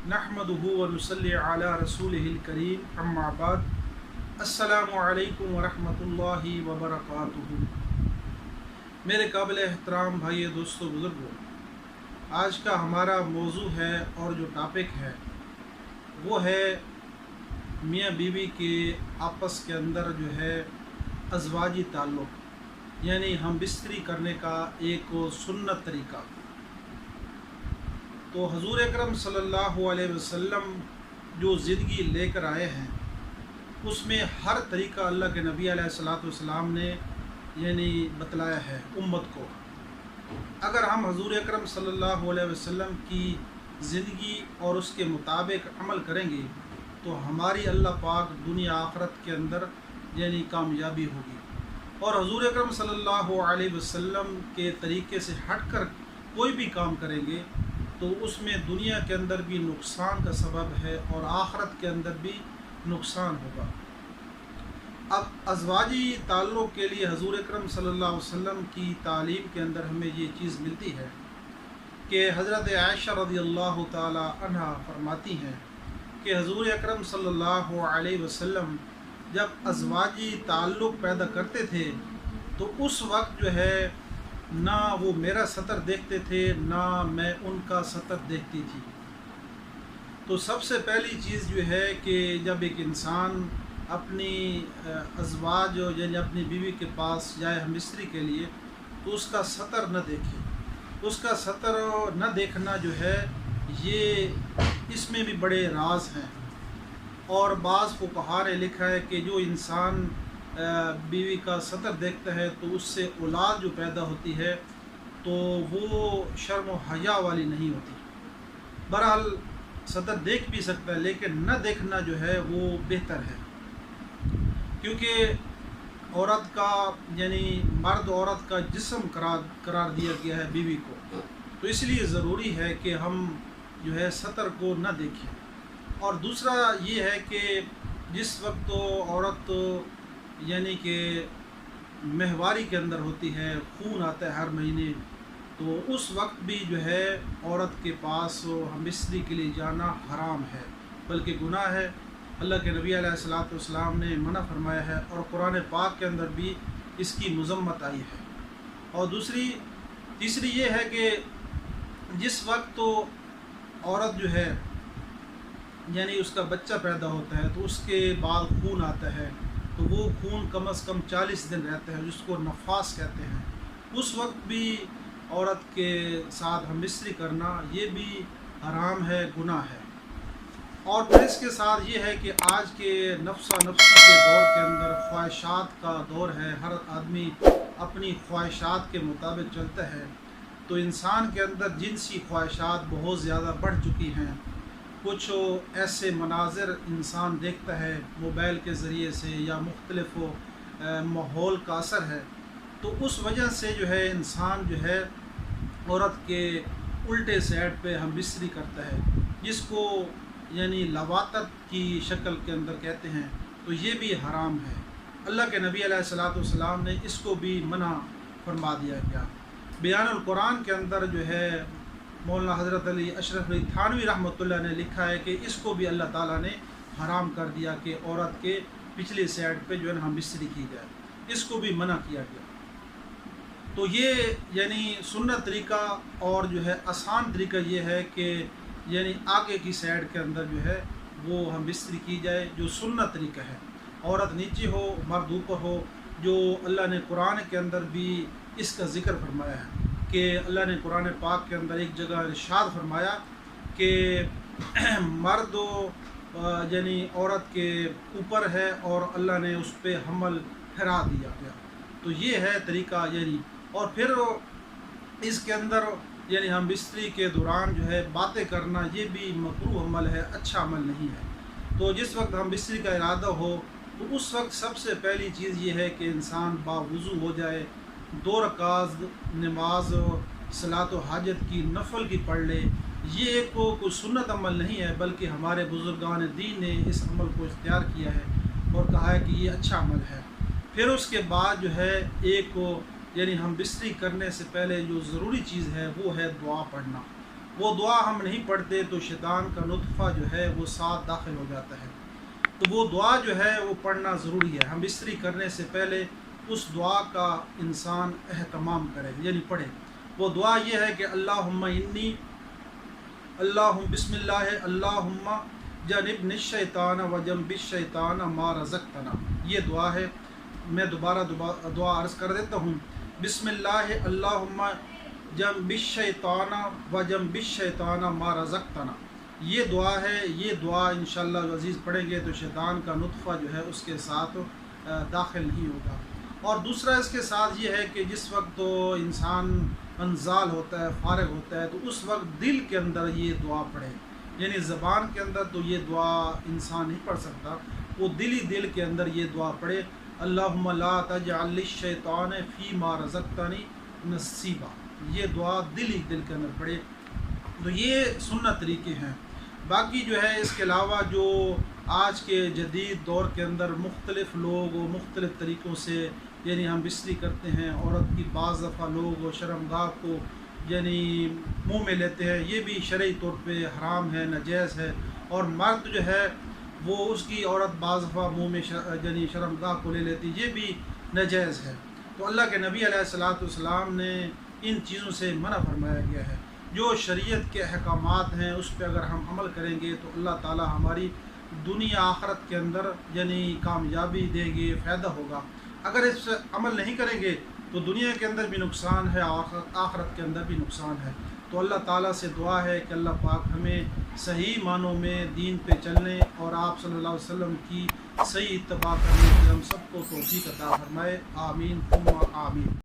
نحمدہ ونصلی علی رسولہ الکریم اما بعد السلام علیکم ورحمۃ اللہ وبرکاتہ۔ میرے قابل احترام بھائی دوستو بزرگوں، آج کا ہمارا موضوع ہے اور جو ٹاپک ہے وہ ہے میاں بیوی کے آپس کے اندر جو ہے ازواجی تعلق، یعنی ہم بستری کرنے کا ایک سنت طریقہ۔ تو حضور اکرم صلی اللہ علیہ وسلم جو زندگی لے کر آئے ہیں اس میں ہر طریقہ اللہ کے نبی علیہ الصلوۃ والسلام نے یعنی بتلایا ہے امت کو۔ اگر ہم حضور اکرم صلی اللہ علیہ وسلم کی زندگی اور اس کے مطابق عمل کریں گے تو ہماری اللہ پاک دنیا آخرت کے اندر یعنی کامیابی ہوگی، اور حضور اکرم صلی اللہ علیہ وسلم کے طریقے سے ہٹ کر کوئی بھی کام کریں گے تو اس میں دنیا کے اندر بھی نقصان کا سبب ہے اور آخرت کے اندر بھی نقصان ہوگا۔ اب ازواجی تعلق کے لیے حضور اکرم صلی اللہ علیہ وسلم کی تعلیم کے اندر ہمیں یہ چیز ملتی ہے کہ حضرت عائشہ رضی اللہ تعالی عنہا فرماتی ہیں کہ حضور اکرم صلی اللہ علیہ وسلم جب ازواجی تعلق پیدا کرتے تھے تو اس وقت جو ہے نہ وہ میرا سطر دیکھتے تھے نہ میں ان کا سطر دیکھتی تھی۔ تو سب سے پہلی چیز جو ہے کہ جب ایک انسان اپنی ازواج یعنی اپنی بیوی کے پاس جائے ہم بستری کے لیے تو اس کا سطر نہ دیکھے۔ اس کا سطر نہ دیکھنا جو ہے یہ اس میں بھی بڑے راز ہیں، اور بعض فقہاء نے لکھا ہے کہ جو انسان بیوی کا سطر دیکھتا ہے تو اس سے اولاد جو پیدا ہوتی ہے تو وہ شرم و حیا والی نہیں ہوتی۔ بہرحال سطر دیکھ بھی سکتا ہے لیکن نہ دیکھنا جو ہے وہ بہتر ہے، کیونکہ عورت کا یعنی مرد عورت کا جسم قرار دیا گیا ہے بیوی کو، تو اس لیے ضروری ہے کہ ہم جو ہے سطر کو نہ دیکھیں۔ اور دوسرا یہ ہے کہ جس وقت تو عورت یعنی کہ مہواری کے اندر ہوتی ہے، خون آتا ہے ہر مہینے، تو اس وقت بھی جو ہے عورت کے پاس ہم بستری کے لیے جانا حرام ہے بلکہ گناہ ہے۔ اللہ کے نبی علیہ الصلوۃ والسلام نے منع فرمایا ہے اور قرآن پاک کے اندر بھی اس کی مذمت آئی ہے۔ اور تیسری یہ ہے کہ جس وقت تو عورت جو ہے یعنی اس کا بچہ پیدا ہوتا ہے تو اس کے بعد خون آتا ہے، تو وہ خون کم از کم 40 دن رہتا ہے جس کو نفاس کہتے ہیں۔ اس وقت بھی عورت کے ساتھ ہم بستری کرنا یہ بھی حرام ہے، گناہ ہے۔ اور پھر اس کے ساتھ یہ ہے کہ آج کے نفسا نفسی کے دور کے اندر خواہشات کا دور ہے، ہر آدمی اپنی خواہشات کے مطابق چلتا ہے، تو انسان کے اندر جنسی خواہشات بہت زیادہ بڑھ چکی ہیں۔ کچھ ایسے مناظر انسان دیکھتا ہے موبائل کے ذریعے سے یا مختلف ماحول کا اثر ہے، تو اس وجہ سے جو ہے انسان جو ہے عورت کے الٹے سائڈ پہ ہم بستری کرتا ہے، جس کو یعنی لواطت کی شکل کے اندر کہتے ہیں، تو یہ بھی حرام ہے۔ اللہ کے نبی علیہ الصلوۃ والسلام نے اس کو بھی منع فرما دیا گیا۔ بیان القرآن کے اندر جو ہے مولانا حضرت علی اشرف علی تھانوی رحمۃ اللہ نے لکھا ہے کہ اس کو بھی اللہ تعالیٰ نے حرام کر دیا کہ عورت کے پچھلی سائڈ پہ جو ہے ہم بستری کی جائے، اس کو بھی منع کیا گیا۔ تو یہ یعنی سنت طریقہ اور جو ہے آسان طریقہ یہ ہے کہ یعنی آگے کی سائڈ کے اندر جو ہے وہ ہم بستری کی جائے، جو سنت طریقہ ہے، عورت نیچے ہو مرد اوپر ہو، جو اللہ نے قرآن کے اندر بھی اس کا ذکر فرمایا ہے کہ اللہ نے قرآن پاک کے اندر ایک جگہ ارشاد فرمایا کہ مرد یعنی عورت کے اوپر ہے اور اللہ نے اس پہ حمل ٹھہرا دیا گیا۔ تو یہ ہے طریقہ یعنی، اور پھر اس کے اندر یعنی ہم بستری کے دوران جو ہے باتیں کرنا یہ بھی مکروہ عمل ہے، اچھا عمل نہیں ہے۔ تو جس وقت ہم بستری کا ارادہ ہو تو اس وقت سب سے پہلی چیز یہ ہے کہ انسان باوضو ہو جائے، 2 رکعت نماز صلاۃ و حاجت کی نفل کی پڑھ لے۔ یہ ایک کوئی سنت عمل نہیں ہے بلکہ ہمارے بزرگان دین نے اس عمل کو اختیار کیا ہے اور کہا ہے کہ یہ اچھا عمل ہے۔ پھر اس کے بعد جو ہے ایک یعنی ہم بستری کرنے سے پہلے جو ضروری چیز ہے وہ ہے دعا پڑھنا۔ وہ دعا ہم نہیں پڑھتے تو شیطان کا نطفہ جو ہے وہ ساتھ داخل ہو جاتا ہے. تو وہ دعا جو ہے وہ پڑھنا ضروری ہے. ہم بستری کرنے سے پہلے اس دعا کا انسان اہتمام کرے یعنی پڑھے. وہ دعا یہ ہے کہ اللہم انی بسم اللہ اللہم جنبنی الشیطان وجنب الشیطان ما رزقتنا. یہ دعا ہے. میں دوبارہ دعا عرض کر دیتا ہوں. بسم اللہ اللہم جنب الشیطان وجنب الشیطان ما رزقتنا. یہ دعا ہے. یہ دعا انشاءاللہ عزیز پڑھیں گے تو شیطان کا نطفہ جو ہے اس کے ساتھ داخل نہیں ہوگا. اور دوسرا اس کے ساتھ یہ ہے کہ جس وقت تو انسان انزال ہوتا ہے، فارغ ہوتا ہے، تو اس وقت دل کے اندر یہ دعا پڑھے. یعنی زبان کے اندر تو یہ دعا انسان نہیں پڑھ سکتا، وہ دل کے اندر یہ دعا پڑھے. اللہم لا تجعل الشیطان فیما رزقتنی نصیبا. یہ دعا دل کے اندر پڑھے. تو یہ سنت طریقے ہیں. باقی جو ہے اس کے علاوہ جو آج کے جدید دور کے اندر مختلف لوگ مختلف طریقوں سے یعنی ہم بستری کرتے ہیں، عورت کی بعض دفعہ لوگ شرمگاہ کو یعنی منہ میں لیتے ہیں، یہ بھی شرعی طور پہ حرام ہے، ناجائز ہے. اور مرد جو ہے وہ اس کی عورت بعض دفعہ منہ میں یعنی شرمگاہ کو لے لیتی، یہ بھی ناجائز ہے. تو اللہ کے نبی علیہ الصلوۃ والسلام نے ان چیزوں سے منع فرمایا گیا ہے. جو شریعت کے احکامات ہیں اس پہ اگر ہم عمل کریں گے تو اللہ تعالی ہماری دنیا آخرت کے اندر یعنی کامیابی دیں گے، فائدہ ہوگا. اگر اس پہ عمل نہیں کریں گے تو دنیا کے اندر بھی نقصان ہے، آخرت کے اندر بھی نقصان ہے. تو اللہ تعالیٰ سے دعا ہے کہ اللہ پاک ہمیں صحیح معنوں میں دین پہ چلنے اور آپ صلی اللہ علیہ وسلم کی صحیح اتباع کرنے کی ہم سب کو توفیق عطا فرمائے. آمین ثم آمین.